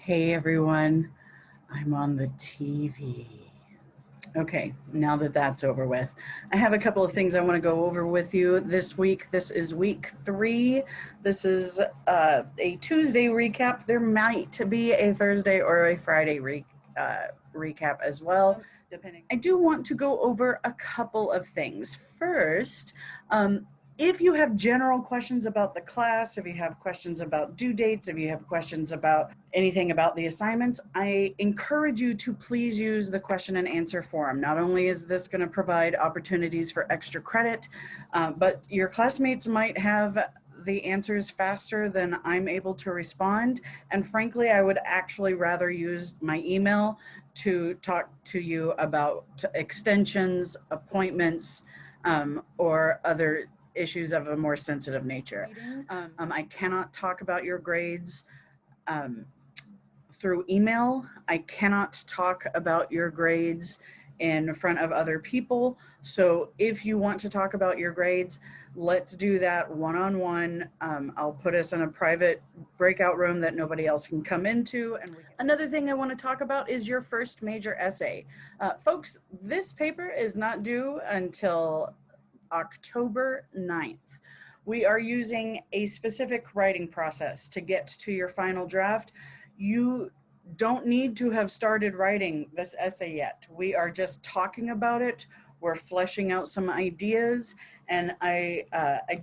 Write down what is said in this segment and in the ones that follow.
Hey everyone, I'm on the TV. Okay, now that that's over with, I have a couple of things I want to go over with you this week. This is week 3. This is a Tuesday recap. There might be a Thursday or a Friday recap as well, depending. I do want to go over a couple of things. First, if you have general questions about the class, if you have questions about due dates, if you have questions about anything about the assignments, I encourage you to please use the question and answer forum. Not only is this going to provide opportunities for extra credit, but your classmates might have the answers faster than I'm able to respond. And frankly, I would actually rather use my email to talk to you about extensions, appointments, or other issues of a more sensitive nature. I cannot talk about your grades through email. I cannot talk about your grades in front of other people. So if you want to talk about your grades, let's do that one-on-one. I'll put us in a private breakout room that nobody else can come into. And another thing I want to talk about is your first major essay. Folks, this paper is not due until October 9th. We are using a specific writing process to get to your final draft. You don't need to have started writing this essay yet. We are just talking about it. We're fleshing out some ideas, and I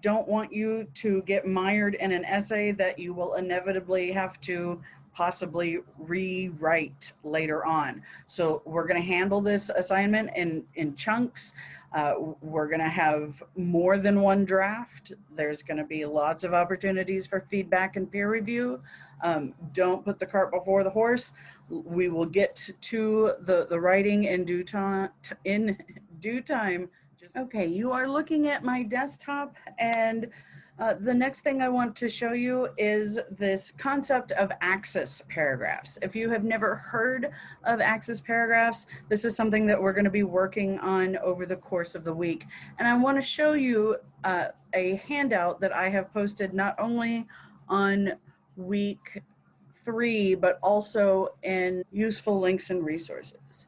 don't want you to get mired in an essay that you will inevitably have to possibly rewrite later on. So we're going to handle this assignment in chunks. We're going to have more than one draft. There's going to be lots of opportunities for feedback and peer review. Don't put the cart before the horse. We will get to the writing in due time. Okay, you are looking at my desktop, and the next thing I want to show you is this concept of axis paragraphs. If you have never heard of axis paragraphs, this is something that we're going to be working on over the course of the week. And I want to show you a handout that I have posted not only on week 3, but also in useful links and resources.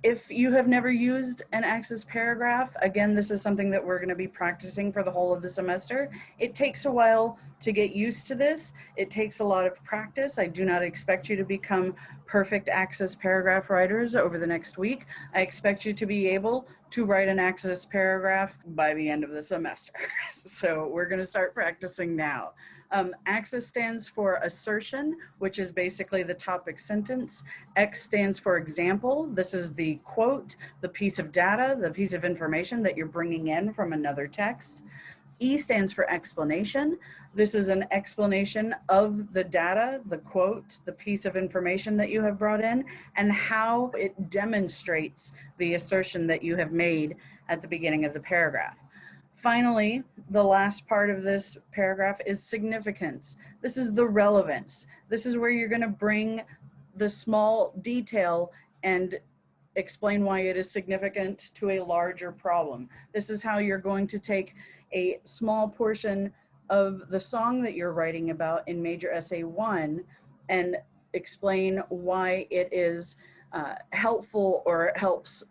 If you have never used an axis paragraph, again, this is something that we're going to be practicing for the whole of the semester. It takes a while to get used to this. It takes a lot of practice. I do not expect you to become perfect axis paragraph writers over the next week. I expect you to be able to write an axis paragraph by the end of the semester. So we're going to start practicing now. Axis stands for assertion, which is basically the topic sentence. X stands for example. This is the quote, the piece of data, the piece of information that you're bringing in from another text. E stands for explanation. This is an explanation of the data, the quote, the piece of information that you have brought in, and how it demonstrates the assertion that you have made at the beginning of the paragraph. Finally, the last part of this paragraph is significance. This is the relevance. This is where you're going to bring the small detail and explain why it is significant to a larger problem. This is how you're going to take a small portion of the song that you're writing about in Major Essay 1 and explain why it is helpful or helps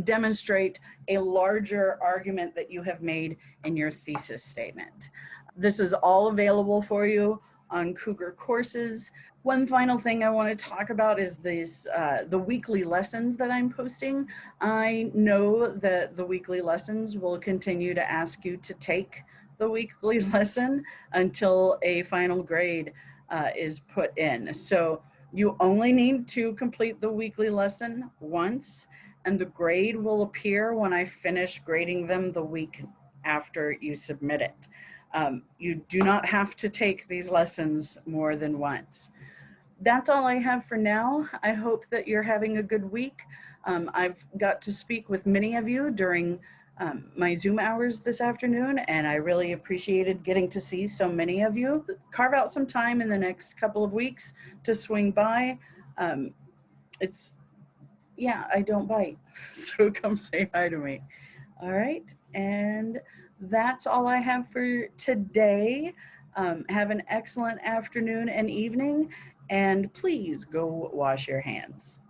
demonstrate a larger argument that you have made in your thesis statement. This is all available for you on Cougar Courses. One final thing I want to talk about is the weekly lessons that I'm posting. I know that the weekly lessons will continue to ask you to take the weekly lesson until a final grade is put in. So you only need to complete the weekly lesson once, and the grade will appear when I finish grading them the week after you submit it. You do not have to take these lessons more than once. That's all I have for now. I hope that you're having a good week. I've got to speak with many of you during my Zoom hours this afternoon, and I really appreciated getting to see so many of you. Carve out some time in the next couple of weeks to swing by. Yeah, I don't bite, so come say hi to me. All right, and that's all I have for today. Have an excellent afternoon and evening, and please go wash your hands.